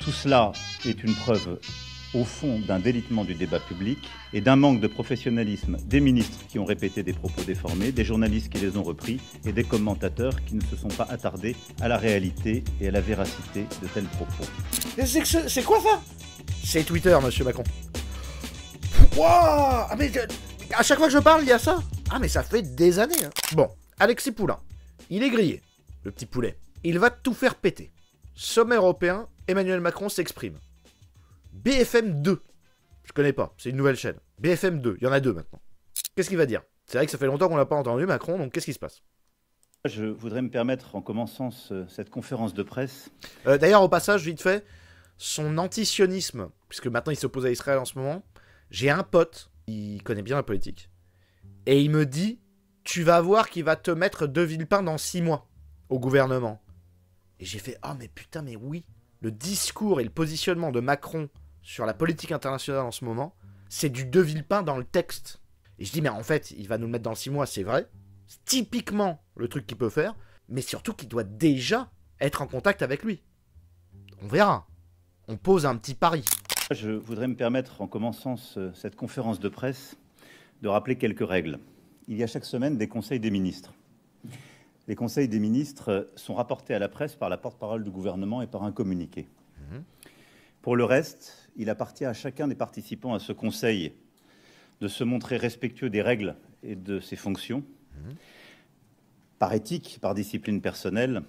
Tout cela est une preuve, au fond, d'un délitement du débat public et d'un manque de professionnalisme des ministres qui ont répété des propos déformés, des journalistes qui les ont repris et des commentateurs qui ne se sont pas attardés à la réalité et à la véracité de tels propos. C'est quoi ça? C'est Twitter, monsieur Macron. Wouah! Ah mais à chaque fois que je parle, il y a ça. Ah mais ça fait des années. Hein. Bon, Alexis Poulain, il est grillé, le petit poulet. Il va tout faire péter. Sommet européen, Emmanuel Macron s'exprime. BFM 2. Je connais pas, c'est une nouvelle chaîne. BFM 2, il y en a deux maintenant. Qu'est-ce qu'il va dire? C'est vrai que ça fait longtemps qu'on l'a pas entendu Macron, donc qu'est-ce qui se passe? Je voudrais me permettre, en commençant cette conférence de presse... D'ailleurs, au passage, vite fait, son antisionisme, puisque maintenant il s'oppose à Israël en ce moment, j'ai un pote, il connaît bien la politique, et il me dit, tu vas voir qu'il va te mettre De Villepin dans 6 mois, au gouvernement. Et j'ai fait, ah mais putain, mais oui, le discours et le positionnement de Macron sur la politique internationale en ce moment, c'est du De Villepin dans le texte. Et je dis, mais en fait, il va nous le mettre dans 6 mois, c'est vrai. C'est typiquement le truc qu'il peut faire, mais surtout qu'il doit déjà être en contact avec lui. On verra. On pose un petit pari. Je voudrais me permettre, en commençant cette conférence de presse, de rappeler quelques règles. Il y a chaque semaine des conseils des ministres. Les conseils des ministres sont rapportés à la presse par la porte-parole du gouvernement et par un communiqué. Pour le reste, il appartient à chacun des participants à ce conseil de se montrer respectueux des règles et de ses fonctions, par éthique, par discipline personnelle,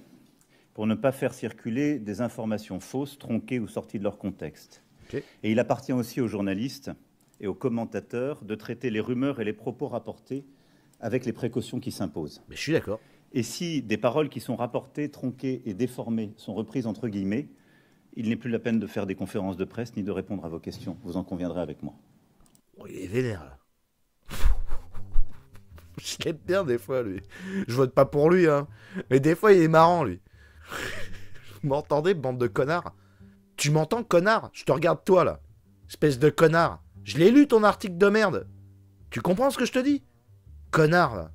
pour ne pas faire circuler des informations fausses, tronquées ou sorties de leur contexte. Okay. Et il appartient aussi aux journalistes et aux commentateurs de traiter les rumeurs et les propos rapportés avec les précautions qui s'imposent. Mais je suis d'accord. Et si des paroles qui sont rapportées, tronquées et déformées sont reprises entre guillemets, il n'est plus la peine de faire des conférences de presse ni de répondre à vos questions. Vous en conviendrez avec moi. Oh, il est vénère, là. Je l'aime bien des fois, lui. Je vote pas pour lui, hein. Mais des fois, il est marrant, lui. Vous m'entendez, bande de connards? Tu m'entends, connard? Je te regarde, toi, là. Espèce de connard. Je l'ai lu, ton article de merde. Tu comprends ce que je te dis? Connard, là.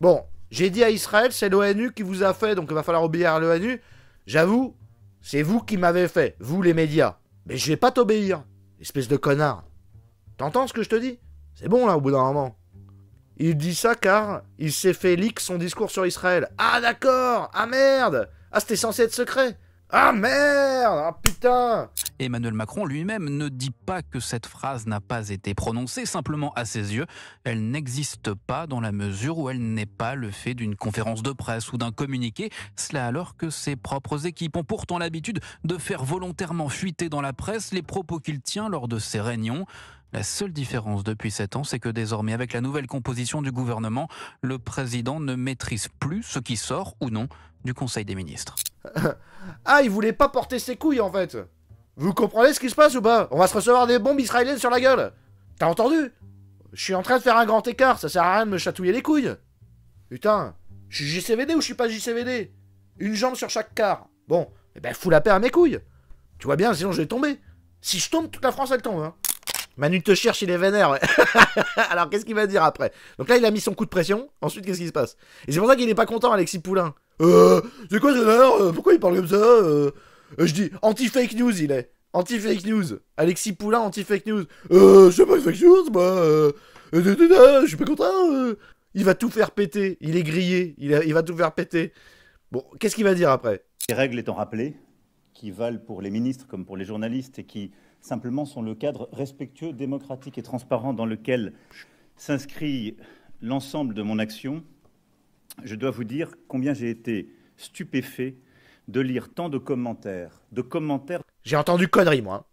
Bon, j'ai dit à Israël, c'est l'ONU qui vous a fait, donc il va falloir obéir à l'ONU. J'avoue, c'est vous qui m'avez fait, vous, les médias. Mais je vais pas t'obéir, espèce de connard. T'entends ce que je te dis? C'est bon, là, au bout d'un moment. Il dit ça car il s'est fait leak son discours sur Israël. Ah d'accord. Ah merde. Ah c'était censé être secret. Ah merde. Ah putain. Emmanuel Macron lui-même ne dit pas que cette phrase n'a pas été prononcée, simplement à ses yeux, elle n'existe pas dans la mesure où elle n'est pas le fait d'une conférence de presse ou d'un communiqué, cela alors que ses propres équipes ont pourtant l'habitude de faire volontairement fuiter dans la presse les propos qu'il tient lors de ses réunions. La seule différence depuis 7 ans, c'est que désormais, avec la nouvelle composition du gouvernement, le président ne maîtrise plus ce qui sort ou non du Conseil des ministres. Ah, il voulait pas porter ses couilles en fait. Vous comprenez ce qui se passe ou pas? On va se recevoir des bombes israéliennes sur la gueule. T'as entendu? Je suis en train de faire un grand écart, ça sert à rien de me chatouiller les couilles. Putain, je suis JCVD ou je suis pas JCVD? Une jambe sur chaque quart. Bon, eh ben fous la paix à mes couilles. Tu vois bien, sinon je vais tomber. Si je tombe, toute la France elle tombe, hein. Manu te cherche, il est vénère, ouais. Alors, qu'est-ce qu'il va dire après? Donc là, il a mis son coup de pression. Ensuite, qu'est-ce qui se passe? Et c'est pour ça qu'il est pas content, Alexis Poulain. C'est quoi cette heure? Pourquoi il parle comme ça? Je dis, anti-fake news, il est. Anti-fake news. Alexis Poulain, anti-fake news. Je sais pas fake news, moi. Je suis pas content. Il va tout faire péter. Il est grillé. Il va tout faire péter. Bon, qu'est-ce qu'il va dire après? Les règles étant rappelées, qui valent pour les ministres comme pour les journalistes et qui simplement sont le cadre respectueux, démocratique et transparent dans lequel s'inscrit l'ensemble de mon action, je dois vous dire combien j'ai été stupéfait de lire tant de commentaires. J'ai entendu conneries, moi.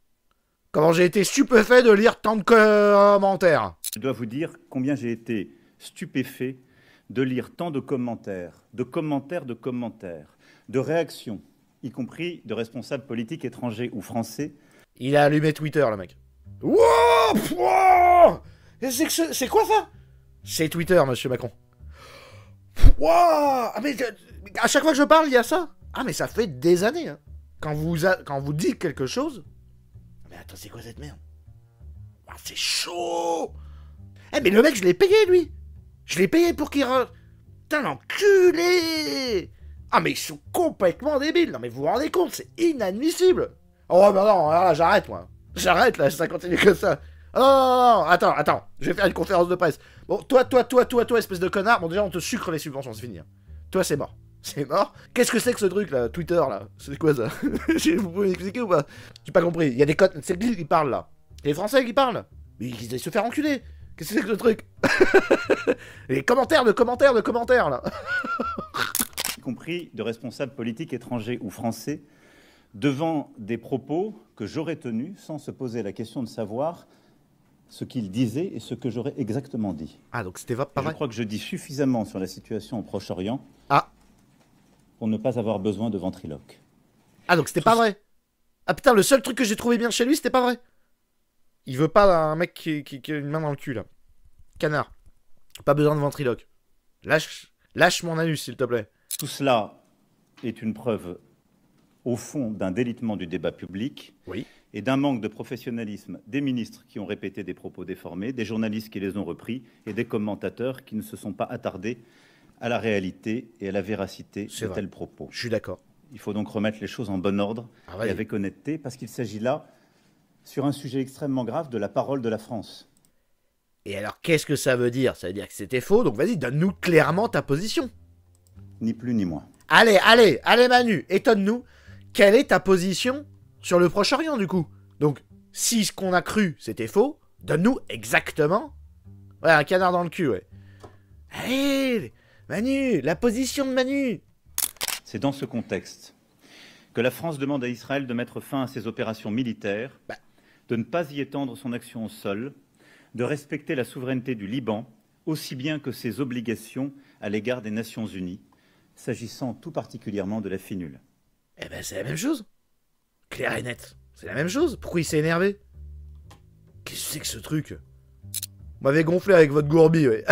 Comment j'ai été stupéfait de lire tant de commentaires. Je dois vous dire combien j'ai été stupéfait de lire tant de commentaires, de réactions, y compris de responsables politiques étrangers ou français. Il a allumé Twitter, le mec. Wow. C'est quoi ça? C'est Twitter, monsieur Macron. Wow. Ah, mais à chaque fois que je parle, il y a ça. Ah, mais ça fait des années. Hein. Quand vous dites quelque chose... Mais attends, c'est quoi cette merde? Ah, c'est chaud. Eh, mais le mec, je l'ai payé, lui. Je l'ai payé pour qu'il... Putain, l'enculé. Ah, mais ils sont complètement débiles. Non, mais vous vous rendez compte, c'est inadmissible. Oh, bah non, là, j'arrête, moi. J'arrête, là, ça continue comme ça. Oh, non, non, non, attends, je vais faire une conférence de presse. Bon, toi, espèce de connard, bon, déjà, on te sucre les subventions, c'est fini. Hein. Toi, c'est mort. C'est mort. Qu'est-ce que c'est que ce truc, là, Twitter, là? C'est quoi, ça? Vous pouvez m'expliquer ou pas? J'ai pas compris. Il y a des codes, c'est qui parle, là? C'est les Français qui parlent? Mais ils aillent se faire enculer. Qu'est-ce que c'est que ce truc? Les commentaires, là. Y compris de responsables politiques étrangers ou français, devant des propos que j'aurais tenus sans se poser la question de savoir ce qu'ils disaient et ce que j'aurais exactement dit. Ah, donc c'était pas vrai. Je crois que je dis suffisamment sur la situation au Proche-Orient pour ne pas avoir besoin de ventriloque. Ah, donc c'était pas vrai. Ah putain, le seul truc que j'ai trouvé bien chez lui, c'était pas vrai. Il veut pas un mec qui a une main dans le cul, là. Canard. Pas besoin de ventriloque. Lâche mon anus, s'il te plaît. Tout cela est une preuve, au fond, d'un délitement du débat public et d'un manque de professionnalisme des ministres qui ont répété des propos déformés, des journalistes qui les ont repris et des commentateurs qui ne se sont pas attardés à la réalité et à la véracité de tels propos. Je suis d'accord. Il faut donc remettre les choses en bon ordre et avec honnêteté, parce qu'il s'agit là, sur un sujet extrêmement grave, de la parole de la France. Et alors, qu'est-ce que ça veut dire? Ça veut dire que c'était faux, donc vas-y, donne-nous clairement ta position. Ni plus ni moins. Allez, Manu, étonne-nous. Quelle est ta position sur le Proche-Orient, du coup? Donc, si ce qu'on a cru, c'était faux, donne-nous exactement... Ouais, un canard dans le cul, ouais. Allez, Manu, la position de Manu. C'est dans ce contexte que la France demande à Israël de mettre fin à ses opérations militaires, de ne pas y étendre son action au sol, de respecter la souveraineté du Liban, aussi bien que ses obligations à l'égard des Nations Unies, s'agissant tout particulièrement de la finule. Eh ben, c'est la même chose. Clair et net. C'est la même chose. Pourquoi il s'est énervé? Qu'est-ce que c'est que ce truc? Vous m'avez gonflé avec votre gourbi, ouais.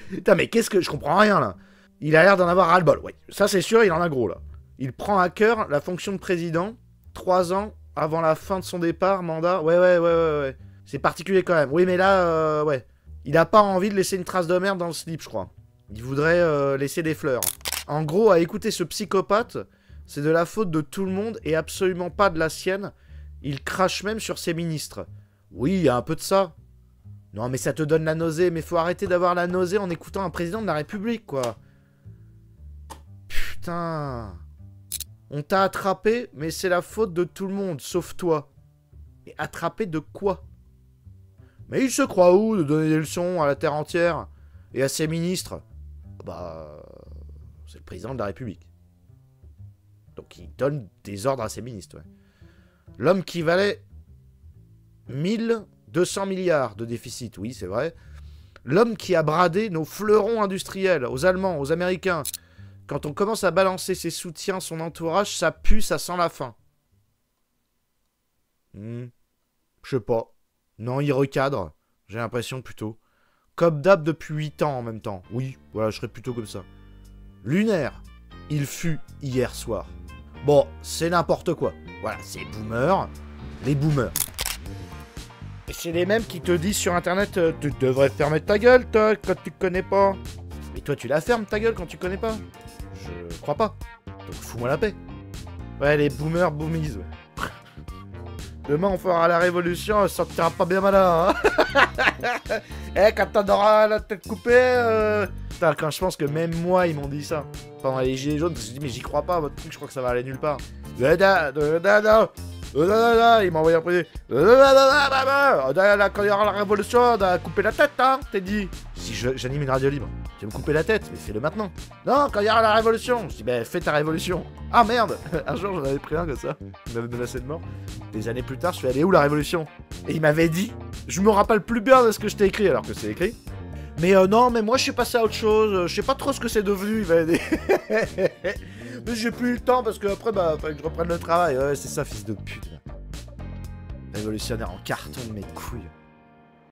Putain, mais qu'est-ce que... Je comprends rien, là. Il a l'air d'en avoir ras-le-bol, ouais. Ça, c'est sûr, il en a gros, là. Il prend à cœur la fonction de président, 3 ans avant la fin de son départ, mandat. Ouais. C'est particulier, quand même. Oui, mais là, ouais. Il a pas envie de laisser une trace de merde dans le slip, je crois. Il voudrait laisser des fleurs. En gros, à écouter ce psychopathe, c'est de la faute de tout le monde et absolument pas de la sienne. Il crache même sur ses ministres. Oui, il y a un peu de ça. Non, mais ça te donne la nausée. Mais faut arrêter d'avoir la nausée en écoutant un président de la République, quoi. Putain. On t'a attrapé, mais c'est la faute de tout le monde, sauf toi. Et attrapé de quoi? Mais il se croit où de donner des leçons à la terre entière et à ses ministres? Bah... c'est le président de la République. Donc il donne des ordres à ses ministres, ouais. L'homme qui valait 1200 milliards de déficit, oui, c'est vrai. L'homme qui a bradé nos fleurons industriels aux Allemands, aux Américains. Quand on commence à balancer ses soutiens, son entourage, ça pue, ça sent la faim. Je sais pas. Non, il recadre. J'ai l'impression plutôt. Comme d'hab depuis 8 ans en même temps. Oui, voilà, je serais plutôt comme ça. Lunaire. Il fut hier soir. Bon, c'est n'importe quoi. Voilà, c'est boomer. Les boomers. Et c'est les mêmes qui te disent sur internet tu devrais fermer ta gueule, toi, quand tu connais pas. Mais toi, tu la fermes ta gueule quand tu connais pas? Je crois pas. Donc fous-moi la paix. Ouais, les boomers boomies, ouais. Demain, on fera la révolution, ça te sortira pas bien malin, hein. Eh, quand t'en auras la tête coupée, Putain, quand je pense que même moi, ils m'ont dit ça. Pendant les gilets jaunes, parce que je dis, mais j'y crois pas, votre truc, je crois que ça va aller nulle part. Il m'a envoyé un président. Quand il y aura la révolution, on a coupé la tête, hein, t'es dit. Si j'anime une radio libre, tu vas me couper la tête, mais fais-le maintenant. Non, quand il y aura la révolution. Je dis, ben fais ta révolution. Ah merde. Un jour, j'en avais pris un comme ça. Il m'avait menacé de mort. Des années plus tard, je suis allé où la révolution? Et il m'avait dit, je me rappelle plus bien de ce que je t'ai écrit, alors que c'est écrit. Mais non, mais moi je suis passé à autre chose. Je sais pas trop ce que c'est devenu. Il va aider. Mais j'ai plus eu le temps parce que après, bah, fallait que je reprenne le travail. Ouais, c'est ça, fils de pute. Révolutionnaire en carton de mes couilles.